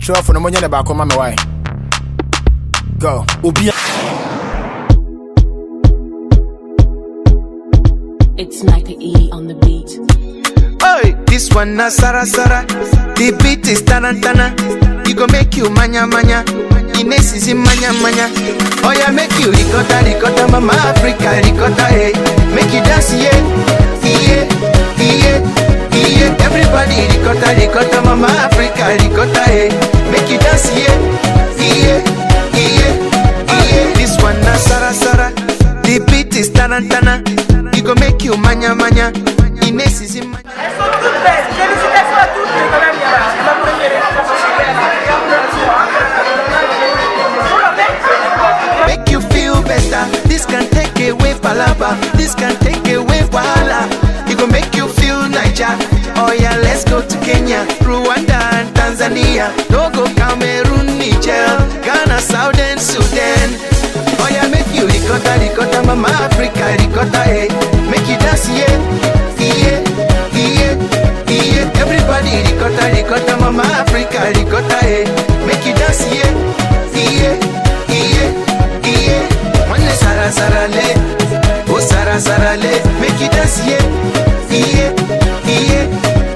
try for no money about come my way. Go. It's Micah E on the beat. Hey, this one na Sara Sara. The beat is tarantana. You go make you manya manya. Ines is in manya manya. Oh yeah, make you ricotta ricotta, mama Africa ricotta, hey. Make you dance, yeah, yeah, yeah, yeah. Everybody ricotta ricotta, mama Africa ricotta, hey. Make you dance, yeah, yeah, yeah, yeah. This one na Sara Sara. The beat is tarantana. You go make you manya manya. Ines is in manya. Elles sont toutes belles. Félicitations à toutes, mais quand même, il y a ma préférée. Make you feel better. This can take away palaba. This can take away wahala. It gon' make you feel Niger. Oh yeah, let's go to Kenya, Rwanda and Tanzania. Togo, Cameroon, Niger, Ghana, Southern Sudan. Oh yeah, make you ricotta, ricotta, mama Africa, ricotta, hey. Make you dance, yeah, yeah, yeah, yeah. Everybody ricotta, ricotta, mama Africa, ricotta, hey. Make you dance, yeah, yeah, yeah, yeah. One Sara Sara le, oh Sara Sara le. Make you dance, yeah, yeah, yeah,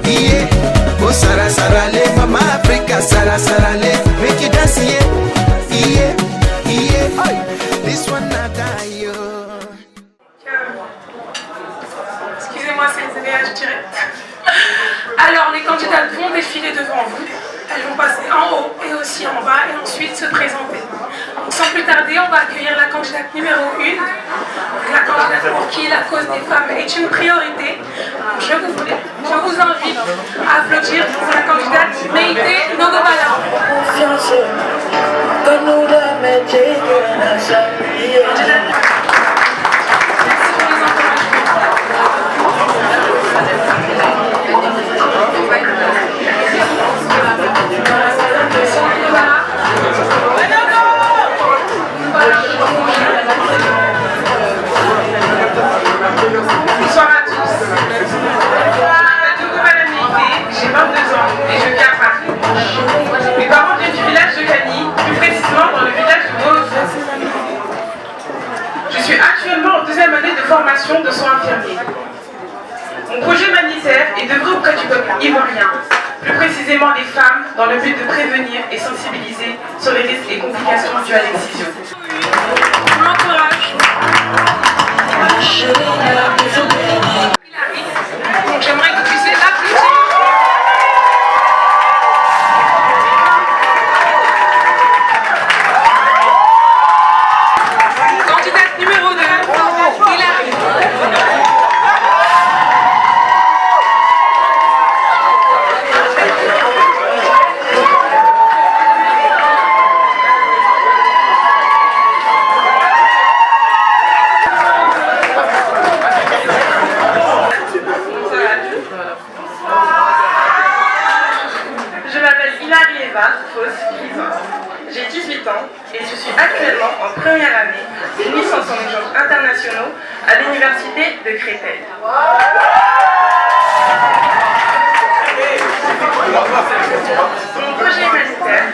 yeah. Oh Sara Sara le, mama Africa, Sara Sara le. Make you dance, yeah, yeah, yeah. Oh, this one not die, yo. Excusez-moi, c'est les aléas, je dirais. Alors, les candidates vont défiler devant vous. Elles vont passer en haut et aussi en bas et ensuite se présenter. Donc, sans plus tarder, on va accueillir la candidate numéro 1. La candidate pour qui la cause des femmes est une priorité. Je vous invite à applaudir pour la candidate Meïté Nogobala. Bonsoir à tous. Je m'appelle Madame Meïté, j'ai 22 ans et je vis à Paris. Mes parents viennent du village de Cagny, plus précisément dans le village de Beauce. Je suis actuellement en 2e année de formation de soins infirmiers. Mon projet humanitaire est d'œuvrer auprès du peuple ivoirien, plus précisément les femmes, dans le but de prévenir et sensibiliser sur les risques et complications dues à l'excision. On l'encourage. Donc j'aimerais que vous puissiez applaudir. Candidate numéro 2, Hilary. J'ai 18 ans et je suis actuellement en première année d'une licence en échanges internationaux à l'université de Créteil. Mon projet humanitaire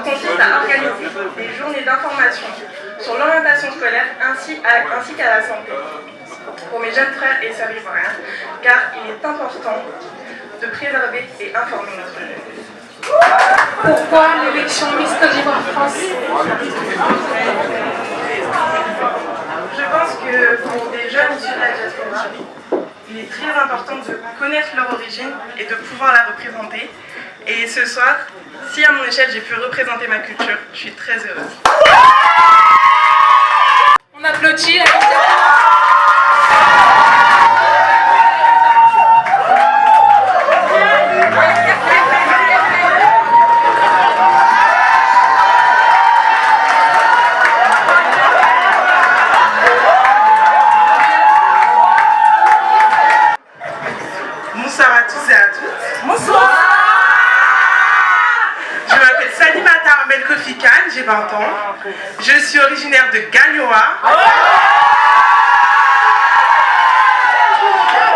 consiste à organiser des journées d'information sur l'orientation scolaire ainsi qu'à la santé pour mes jeunes frères et sœurs ivoiriens, car il est important de préserver et informer notre jeunesse. Pourquoi l'élection Miss Côte d'Ivoire France? Je pense que pour des jeunes issus de la diaspora, il est très important de connaître leur origine et de pouvoir la représenter. Et ce soir, si à mon échelle j'ai pu représenter ma culture, je suis très heureuse. On applaudit la Bonsoir à tous et à toutes. Bonsoir. Je m'appelle Salimata Arbel Kofikan, j'ai 20 ans. Je suis originaire de Gagnoa.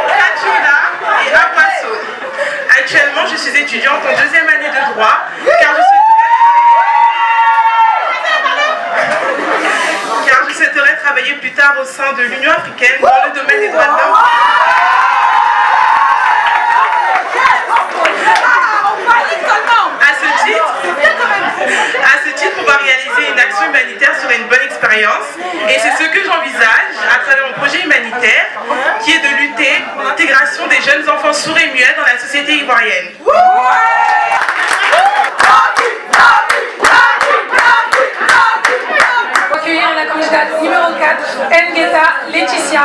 Katiola et Apasso. Actuellement, je suis étudiante en 2e année de droit car je souhaiterais plus tard au sein de l'Union africaine dans le domaine des droits de l'homme. À ce titre, on va réaliser une action humanitaire serait une bonne expérience et c'est ce que j'envisage à travers mon projet humanitaire qui est de lutter pour l'intégration des jeunes enfants sourds et muets dans la société ivoirienne. Pour accueillir la candidate numéro 4, Ngueta Laetitia.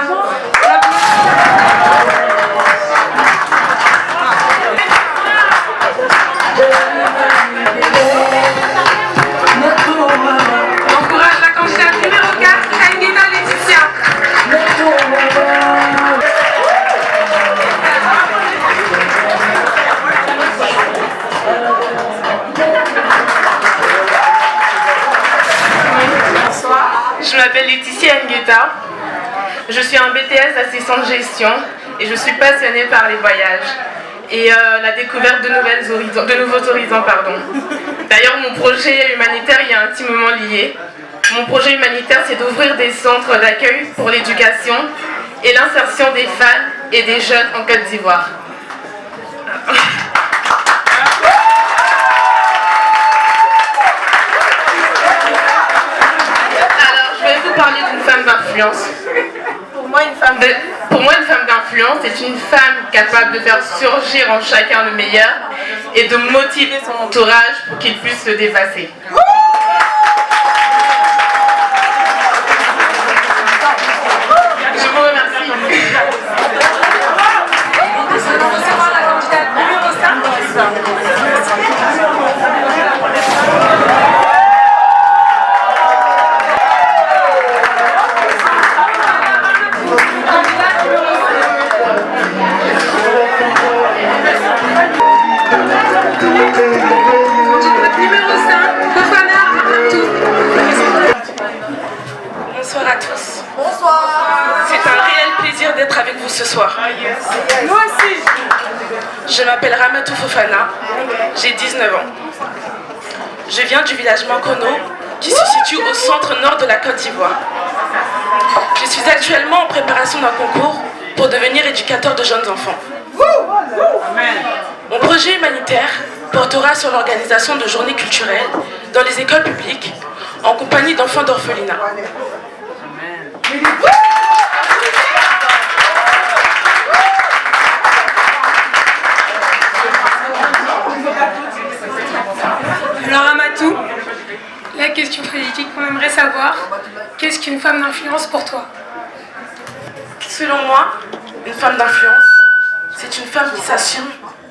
Encourage la candidate numéro 4, Ngueta Laetitia. Je m'appelle Laetitia Ngueta, je suis un BTS assistant de gestion et je suis passionnée par les voyages et la découverte de nouveaux horizons. D'ailleurs, mon projet humanitaire y est intimement lié. Mon projet humanitaire, c'est d'ouvrir des centres d'accueil pour l'éducation et l'insertion des femmes et des jeunes en Côte d'Ivoire. Parler d'une femme d'influence. Pour moi, une femme d'influence est une femme capable de faire surgir en chacun le meilleur et de motiver son entourage pour qu'il puisse se dépasser. Je vous remercie. Nous allons recevoir la candidate numéro 5. Bonsoir à tous. Bonsoir. C'est un réel plaisir d'être avec vous ce soir. Moi aussi. Je m'appelle Ramatou Fofana, j'ai 19 ans. Je viens du village Mankono qui se situe au centre nord de la Côte d'Ivoire. Je suis actuellement en préparation d'un concours pour devenir éducateur de jeunes enfants. Mon projet humanitaire portera sur l'organisation de journées culturelles dans les écoles publiques en compagnie d'enfants d'orphelinat. Alors Amatou, la question politique, on aimerait savoir, qu'est-ce qu'une femme d'influence pour toi? Selon moi, une femme d'influence, c'est une femme qui s'assume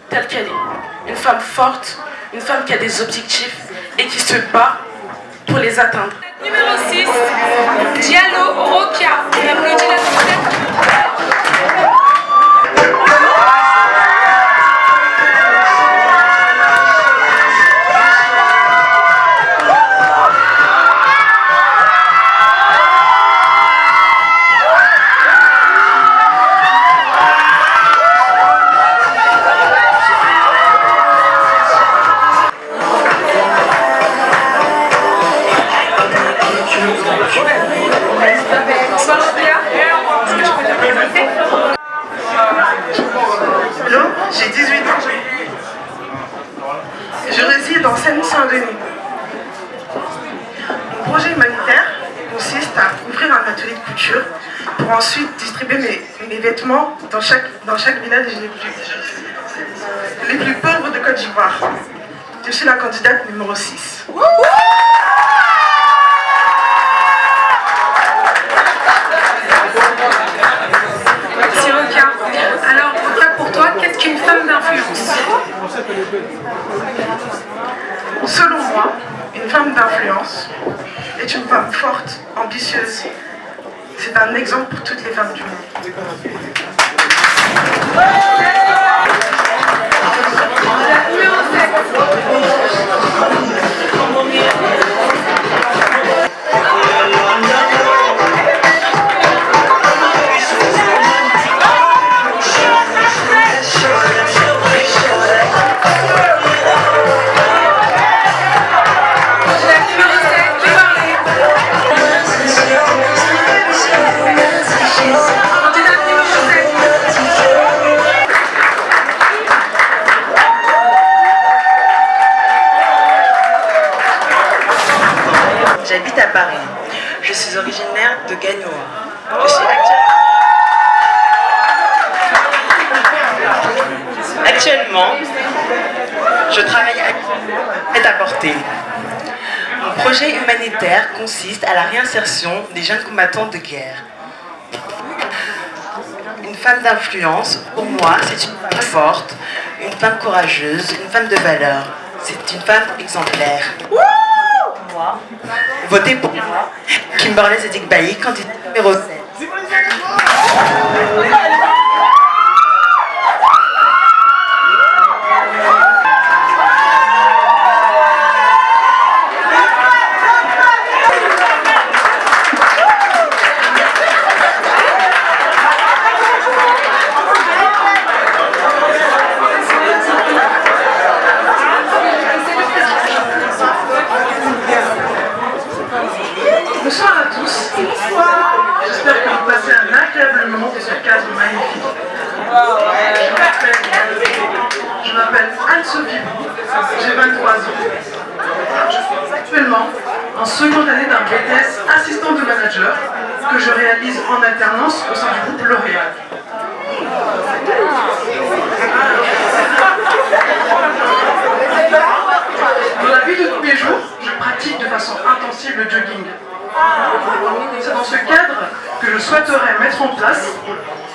telle qu'elle est. Une femme forte, une femme qui a des objectifs et qui se bat pour les atteindre. Numéro 6, Diallo Rokia. On applaudit la candidate. J'ai 18 ans. Je réside en Seine-Saint-Denis. Mon projet humanitaire consiste à ouvrir un atelier de couture pour ensuite distribuer mes vêtements dans chaque village les plus pauvres de Côte d'Ivoire. Je suis la candidate numéro 6. Merci Rokia. Alors Rokia, pour toi, qu'est-ce qu'une femme d'influence? Selon moi, une femme d'influence est une femme forte, ambitieuse. C'est un exemple pour toutes les femmes du monde. La numéro 7. J'habite à Paris. Je suis originaire de Gagnoa. Actuellement, je travaille à Net-à-Porter. Mon projet humanitaire consiste à la réinsertion des jeunes combattants de guerre. Une femme d'influence, pour moi, c'est une femme forte, une femme courageuse, une femme de valeur. C'est une femme exemplaire. Moi, votez pour moi. Kimberley Zedik-Bailly, candidate numéro 7. Bonsoir à tous. J'espère que vous passez un agréable moment dans ce cadre magnifique. Je m'appelle Anne-Sophie Bou, j'ai 23 ans. Je suis actuellement en seconde année d'un BTS assistant de manager que je réalise en alternance au sein du groupe L'Oréal. Dans la vie de tous les jours, je pratique de façon intensive le jogging. C'est dans ce cadre que je souhaiterais mettre en place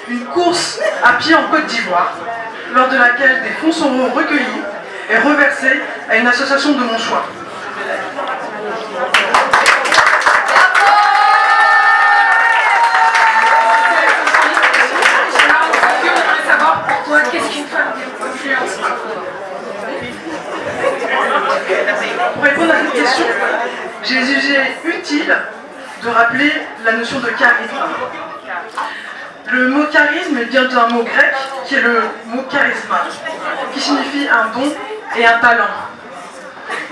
une course à pied en Côte d'Ivoire, lors de laquelle des fonds seront recueillis et reversés à une association de mon choix. Je voudrais savoir pour toi, qu'est-ce qu'une femme d'influence? Pour répondre à cette question, j'ai jugé utile de rappeler la notion de charisme. Le mot charisme vient d'un mot grec qui est le mot charisma, qui signifie un don et un talent.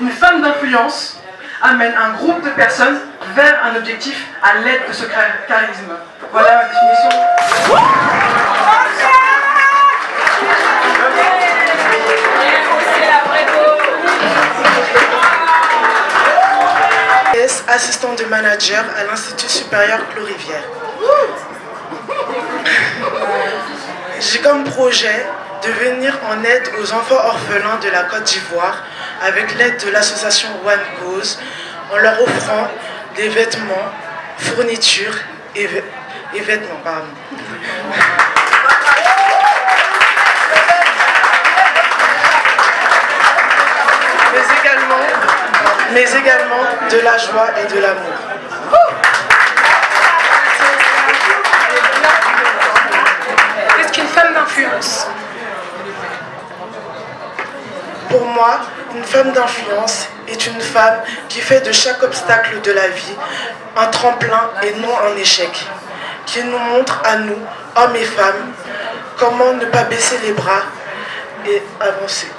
Une femme d'influence amène un groupe de personnes vers un objectif à l'aide de ce charisme. Voilà ma définition. Assistant de manager à l'Institut supérieur Clos-Rivière. J'ai comme projet de venir en aide aux enfants orphelins de la Côte d'Ivoire avec l'aide de l'association One Cause en leur offrant des vêtements, fournitures et vêtements. Mais également de la joie et de l'amour. Qu'est-ce qu'une femme d'influence? Pour moi, une femme d'influence est une femme qui fait de chaque obstacle de la vie un tremplin et non un échec, qui nous montre à nous, hommes et femmes, comment ne pas baisser les bras et avancer.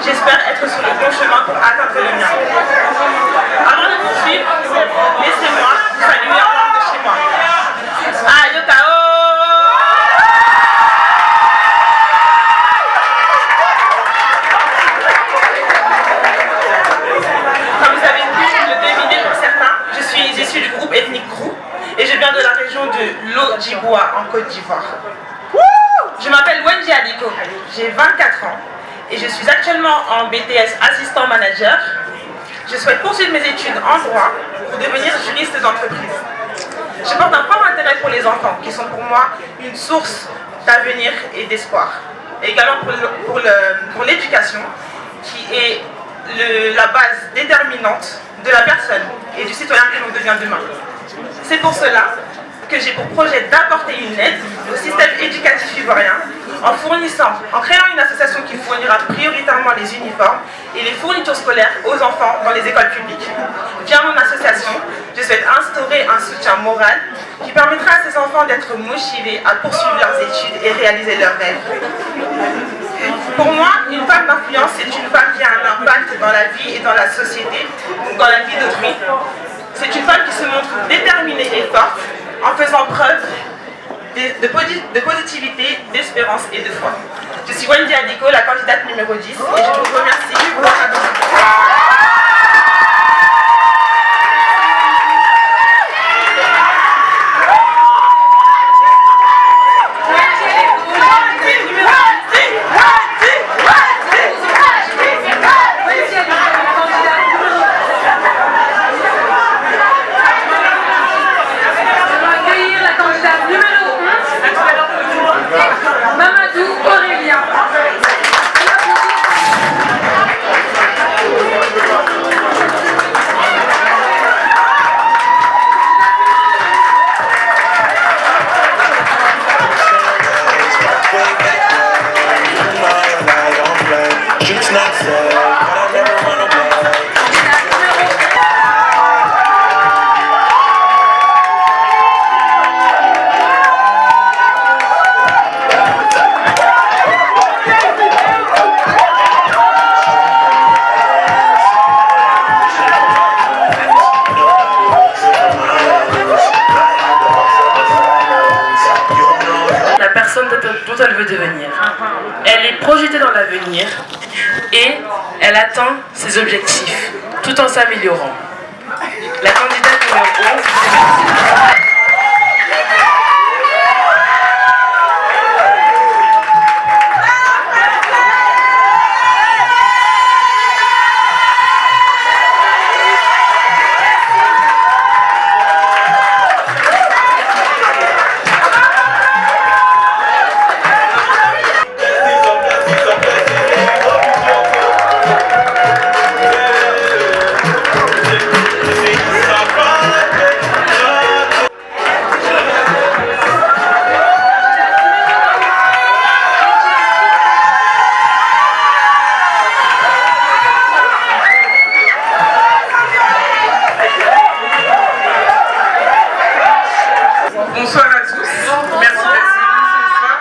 J'espère être sur le bon chemin pour atteindre le mien. Avant de poursuivre, laissez-moi saluer un membre de chez moi. Ayotao! Comme vous avez pu le deviner pour certains, je suis issue du groupe ethnique Krou et je viens de la région de l'Odjibois en Côte d'Ivoire. Je m'appelle Wendy Aliko, j'ai 24 ans et je suis actuellement en BTS assistant manager. Je souhaite poursuivre mes études en droit pour devenir juriste d'entreprise. Je porte un fort intérêt pour les enfants qui sont pour moi une source d'avenir et d'espoir. Et également pour l'éducation qui est la base déterminante de la personne et du citoyen que l'on devient demain. C'est pour cela que j'ai pour projet d'apporter une aide au système éducatif ivoirien en créant une association qui fournira prioritairement les uniformes et les fournitures scolaires aux enfants dans les écoles publiques. Via mon association, je souhaite instaurer un soutien moral qui permettra à ces enfants d'être motivés à poursuivre leurs études et réaliser leurs rêves. Pour moi, une femme d'influence, c'est une femme qui a un impact dans la vie et dans la société, dans la vie d'autrui. C'est une femme qui se montre déterminée et forte en faisant preuve de positivité, d'espérance et de foi. Je suis Wendy Aliko, la candidate numéro 10, et je vous remercie pour votre attention. Dont elle veut devenir. Elle est projetée dans l'avenir et elle atteint ses objectifs tout en s'améliorant. La candidate numéro 11. Bonsoir à tous, merci d'être venus ce soir.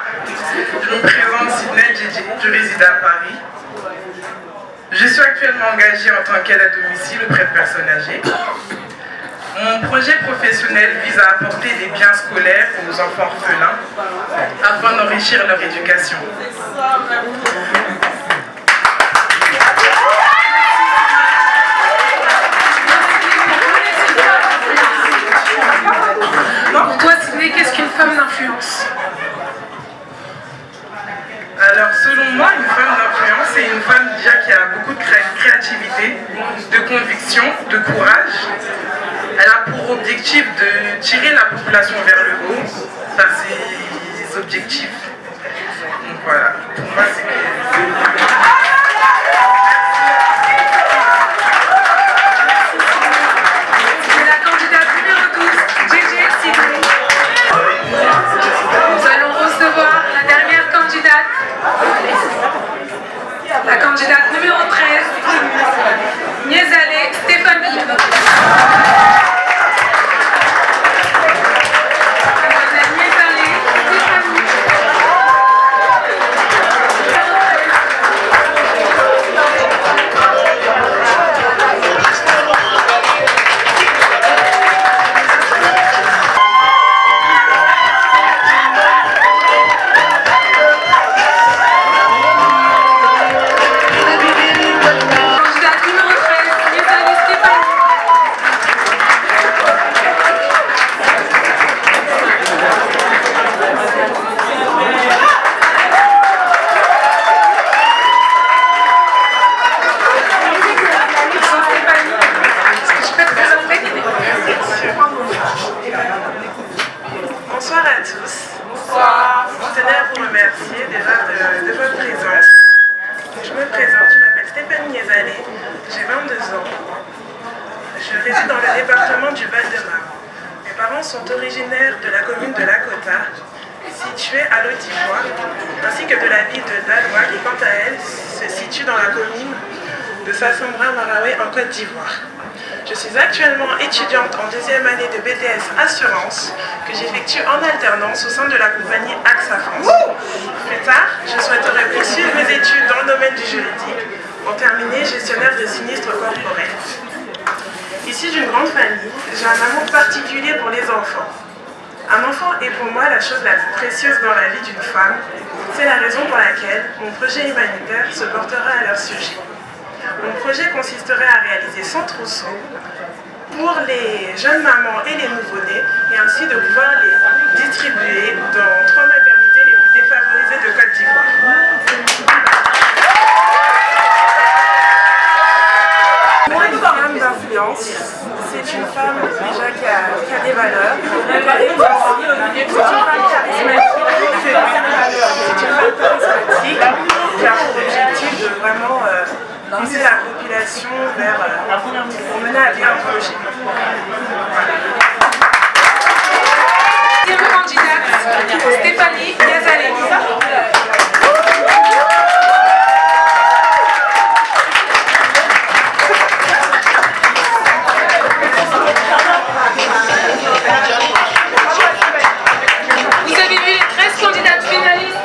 Je me présente Sydney Djedje, je réside à Paris. Je suis actuellement engagée en tant qu'aide à domicile auprès de personnes âgées. Mon projet professionnel vise à apporter des biens scolaires aux enfants orphelins afin d'enrichir leur éducation. Pour toi, Sydney, qu'est-ce qu'une femme d'influence? Alors, selon moi, une femme d'influence, c'est une femme déjà qui a beaucoup de créativité, de conviction, de courage. Elle a pour objectif de tirer la population vers le haut, par ses objectifs. Donc voilà, pour moi, c'est... La candidate numéro 13, Niezale Stéphanie. Mademoiselle Niezale Stéphanie. remercier déjà de votre présence. Je me présente, je m'appelle Stéphanie Niezalé, j'ai 22 ans. Je réside dans le département du Val-de-Marne. Mes parents sont originaires de la commune de Lakota, située à l'Haute d'Ivoire, ainsi que de la ville de Daloa, qui quant à elle se situe dans la commune de Sassambra-Marawe en Côte d'Ivoire. Je suis actuellement étudiante en deuxième année de BTS Assurance, que j'effectue en alternance au sein de la compagnie AXA France. Plus tard, je souhaiterais poursuivre mes études dans le domaine du juridique pour terminer gestionnaire de sinistres corporels. Issue d'une grande famille, j'ai un amour particulier pour les enfants. Un enfant est pour moi la chose la plus précieuse dans la vie d'une femme. C'est la raison pour laquelle mon projet humanitaire se portera à leur sujet. Mon projet consisterait à réaliser 100 trousseaux pour les jeunes mamans et les nouveau-nés et ainsi de pouvoir les distribuer dans 3 maternités les plus défavorisées de Côte d'Ivoire. Femme d'influence, c'est une femme déjà qui a des valeurs, c'est une femme charismatique, qui a pour objectif de vraiment pousser la population pour mener à bien un projet. Deuxième candidate, Stéphanie Niezalé. Vous avez vu les 13 candidates finalistes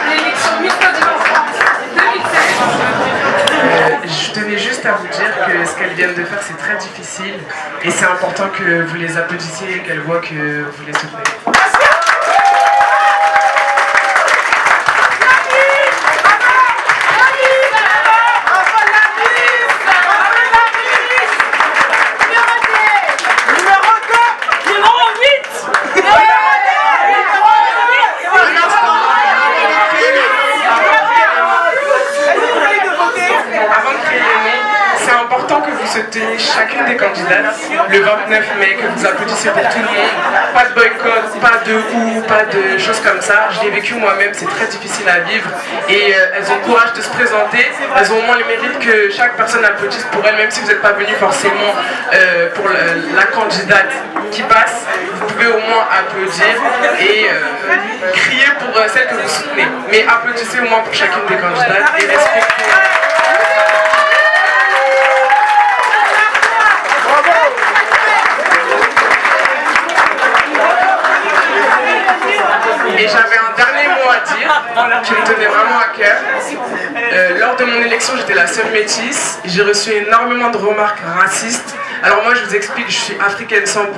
de l'élection Miss Côte d'Ivoire France 2016. Je tenais juste à vous dire que ce qu'elles viennent de faire, c'est très difficile et c'est important que vous les applaudissiez et qu'elles voient que vous les soutenez. Soutenez chacune des candidates le 29 mai, que vous applaudissez pour tout le monde. Pas de boycott, pas de pas de choses comme ça. Je l'ai vécu moi-même, c'est très difficile à vivre et elles ont le courage de se présenter. Elles ont au moins le mérite que chaque personne applaudisse pour elles, même si vous n'êtes pas venu forcément pour la candidate qui passe. Vous pouvez au moins applaudir et crier pour celle que vous soutenez. Mais applaudissez au moins pour chacune des candidates et respectez. Et j'avais un dernier mot à dire, qui me tenait vraiment à cœur. Lors de mon élection, j'étais la seule métisse. J'ai reçu énormément de remarques racistes. Alors moi, je vous explique, je suis africaine 100%. Ma mère est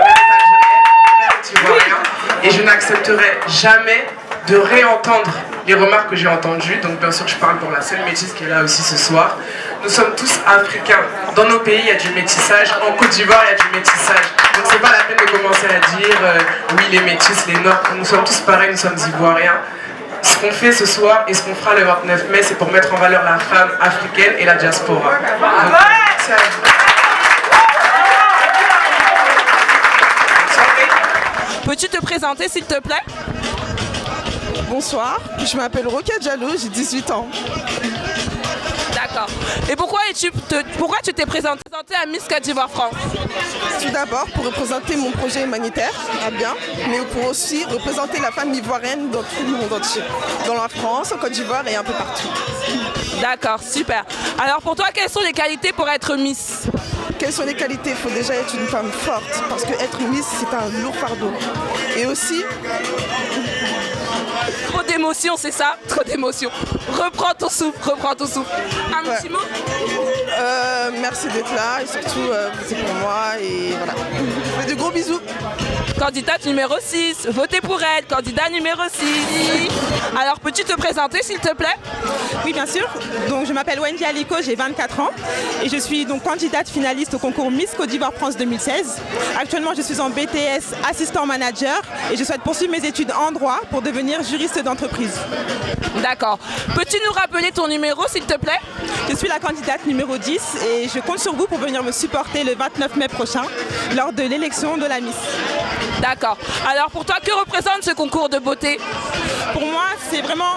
algérienne, mon père est ivoirien. Et je n'accepterai jamais de réentendre les remarques que j'ai entendues. Donc bien sûr, je parle pour la seule métisse qui est là aussi ce soir. Nous sommes tous africains. Dans nos pays, il y a du métissage. En Côte d'Ivoire, il y a du métissage. Donc c'est pas la peine de commencer à dire oui, les métis, les Nords. Nous sommes tous pareils, nous sommes ivoiriens. Ce qu'on fait ce soir et ce qu'on fera le 29 mai, c'est pour mettre en valeur la femme africaine et la diaspora. Donc, merci à vous. Peux-tu te présenter s'il te plaît? Bonsoir, je m'appelle Rokia Diallo, j'ai 18 ans. D'accord. Et pourquoi tu t'es présentée à Miss Côte d'Ivoire France? Tout d'abord pour représenter mon projet humanitaire à bien, mais pour aussi représenter la femme ivoirienne dans tout le monde entier. Dans la France, en Côte d'Ivoire et un peu partout. D'accord, super. Alors pour toi, quelles sont les qualités pour être Miss? Quelles sont les qualités? Il faut déjà être une femme forte, parce que être Miss, c'est un lourd fardeau. Et aussi... Trop d'émotions, c'est ça? Trop d'émotions. Reprends ton souffle, reprends ton souffle. Un petit mot? Merci d'être là et surtout c'est pour moi et voilà. Je vous fais de gros bisous. Candidate numéro 6, votez pour elle, candidat numéro 6. Alors peux-tu te présenter s'il te plaît? Oui bien sûr, donc je m'appelle Wendy Aliko, j'ai 24 ans et je suis donc candidate finaliste au concours Miss Côte d'Ivoire France 2016. Actuellement je suis en BTS assistant manager et je souhaite poursuivre mes études en droit pour devenir juriste d'entreprise. D'accord. Peux-tu nous rappeler ton numéro s'il te plaît? Je suis la candidate numéro 10 et je compte sur vous pour venir me supporter le 29 mai prochain lors de l'élection de la Miss. D'accord. Alors pour toi, que représente ce concours de beauté? Pour moi, c'est vraiment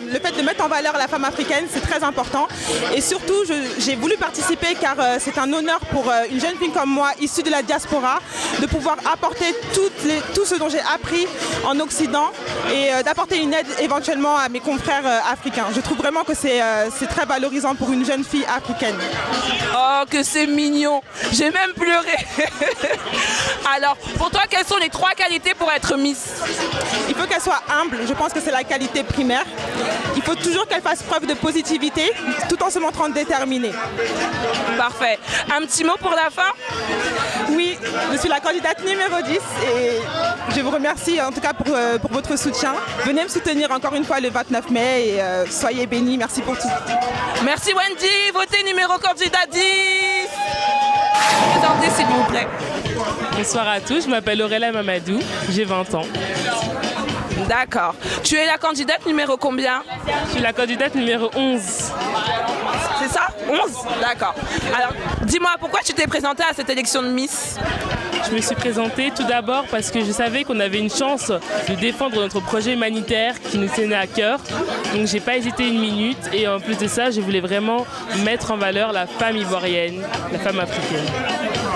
le fait de mettre en valeur la femme africaine, c'est très important. Et surtout, j'ai voulu participer car c'est un honneur pour une jeune fille comme moi, issue de la diaspora, de pouvoir apporter tout ce dont j'ai appris en Occident et d'apporter une aide éventuellement à mes confrères africains. Je trouve vraiment que c'est très valorisant pour une jeune fille africaine. Oh, que c'est mignon. J'ai même pleuré. Alors, pour toi, quelles sont les 3 qualités pour être Miss? Il faut qu'elle soit humble, je pense que c'est la qualité primaire. Il faut toujours qu'elle fasse preuve de positivité tout en se montrant déterminée. Parfait. Un petit mot pour la fin? Oui, je suis la candidate numéro 10 et je vous remercie en tout cas pour votre soutien. Venez me soutenir encore une fois le 29 mai et soyez bénis. Merci pour tout. Merci Wendy. Votez numéro candidat 10. Présentez s'il vous plaît. Bonsoir à tous, je m'appelle Aurélia Mamadou, j'ai 20 ans. D'accord. Tu es la candidate numéro combien? Je suis la candidate numéro 11. C'est ça? 11? D'accord. Alors, dis-moi, pourquoi tu t'es présentée à cette élection de Miss? Je me suis présentée tout d'abord parce que je savais qu'on avait une chance de défendre notre projet humanitaire qui nous tenait à cœur. Donc j'ai pas hésité une minute et en plus de ça, je voulais vraiment mettre en valeur la femme ivoirienne, la femme africaine.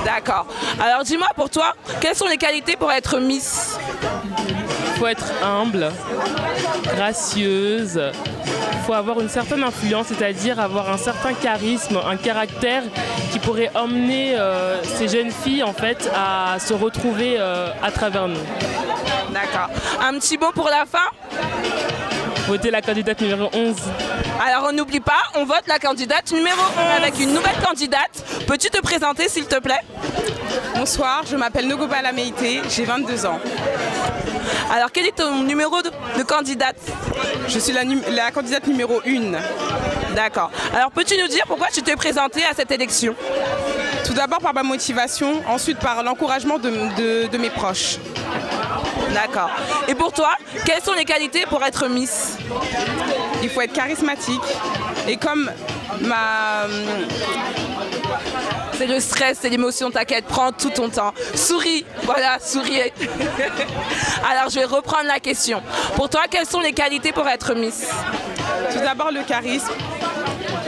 D'accord. Alors dis-moi pour toi, quelles sont les qualités pour être Miss? Il faut être humble, gracieuse, il faut avoir une certaine influence, c'est-à-dire avoir un certain charisme, un caractère qui pourrait emmener ces jeunes filles en fait à se retrouver à travers nous. D'accord. Un petit mot pour la fin? Votez la candidate numéro 11. Alors on n'oublie pas, on vote la candidate numéro 11 avec une nouvelle candidate. Peux-tu te présenter s'il te plaît? Bonsoir, je m'appelle Nogoba Lameïté, j'ai 22 ans. Alors quel est ton numéro de candidate? Je suis la candidate numéro 1. D'accord. Alors peux-tu nous dire pourquoi tu t'es présentée à cette élection? Tout d'abord par ma motivation, ensuite par l'encouragement de mes proches. D'accord. Et pour toi, quelles sont les qualités pour être Miss? Il faut être charismatique et comme C'est le stress, c'est l'émotion, t'inquiète, prends tout ton temps. Souris, voilà, souriez. Alors je vais reprendre la question. Pour toi, quelles sont les qualités pour être Miss? Tout d'abord le charisme.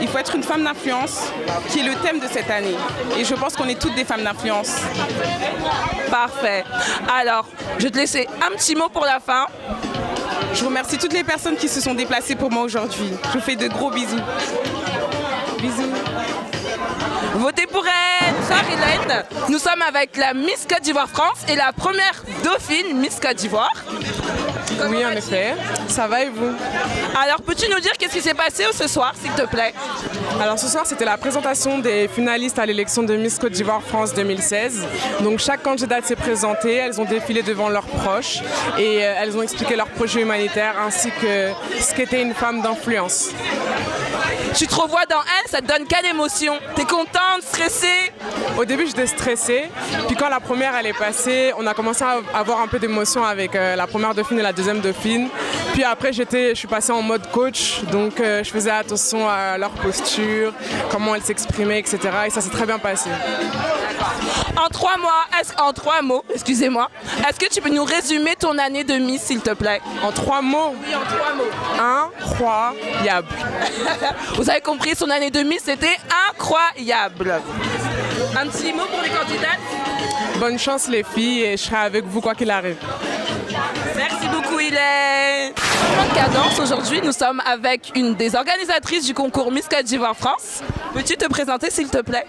Il faut être une femme d'influence, qui est le thème de cette année. Et je pense qu'on est toutes des femmes d'influence. Parfait. Alors, je vais te laisser un petit mot pour la fin. Je remercie toutes les personnes qui se sont déplacées pour moi aujourd'hui. Je vous fais de gros bisous. Bisous. Votez pour elle, Sarilène. Nous sommes avec la Miss Côte d'Ivoire France et la première dauphine Miss Côte d'Ivoire. Oui, en effet. Ça va et vous? Alors, peux-tu nous dire qu'est-ce qui s'est passé ce soir, s'il te plaît? Alors, ce soir, c'était la présentation des finalistes à l'élection de Miss Côte d'Ivoire France 2016. Donc, chaque candidate s'est présentée, elles ont défilé devant leurs proches et elles ont expliqué leur projet humanitaire ainsi que ce qu'était une femme d'influence. Tu te revois dans elle, ça te donne quelle émotion? T'es contente, stressée? Au début, j'étais stressée. Puis quand la première, elle est passée, on a commencé à avoir un peu d'émotion avec la première dauphine et la deuxième dauphine. Puis après, je suis passée en mode coach. Donc, je faisais attention à leur posture, comment elles s'exprimaient, etc. Et ça s'est très bien passé. En 3 mots, excusez-moi, est-ce que tu peux nous résumer ton année de Miss, s'il te plaît? En 3 mots? Oui, en 3 mots. Incroyable. Vous avez compris, son année de Miss, c'était incroyable. Un petit mot pour les candidates? Bonne chance les filles et je serai avec vous quoi qu'il arrive. Merci beaucoup Hélène. En cadence, aujourd'hui nous sommes avec une des organisatrices du concours Miss Côte d'Ivoire France. Peux-tu te présenter s'il te plaît?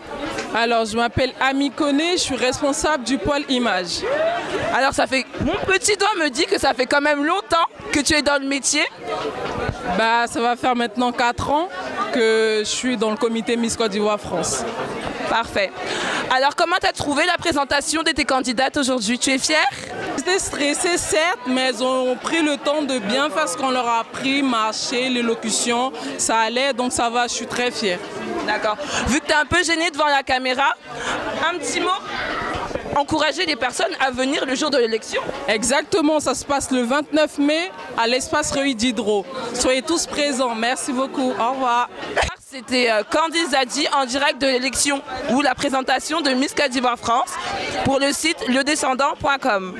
Alors je m'appelle Ami Koné, je suis responsable du pôle image. Alors mon petit doigt me dit que ça fait quand même longtemps que tu es dans le métier. Bah ça va faire maintenant 4 ans que je suis dans le comité Miss Côte d'Ivoire France. Parfait. Alors comment tu as trouvé la présentation de tes candidates aujourd'hui? Tu es fière? J'étais stressée certes, mais elles ont pris le temps de bien faire ce qu'on leur a appris, marcher, l'élocution, ça allait, donc ça va, je suis très fière. D'accord. Vu que tu es un peu gênée devant la caméra, un petit mot? Encourager les personnes à venir le jour de l'élection. Exactement, ça se passe le 29 mai à l'espace Reuil Diderot. Soyez tous présents, merci beaucoup, au revoir. C'était Candice Zadi en direct de l'élection ou la présentation de Miss Côte d'Ivoire France pour le site ledescendant.com.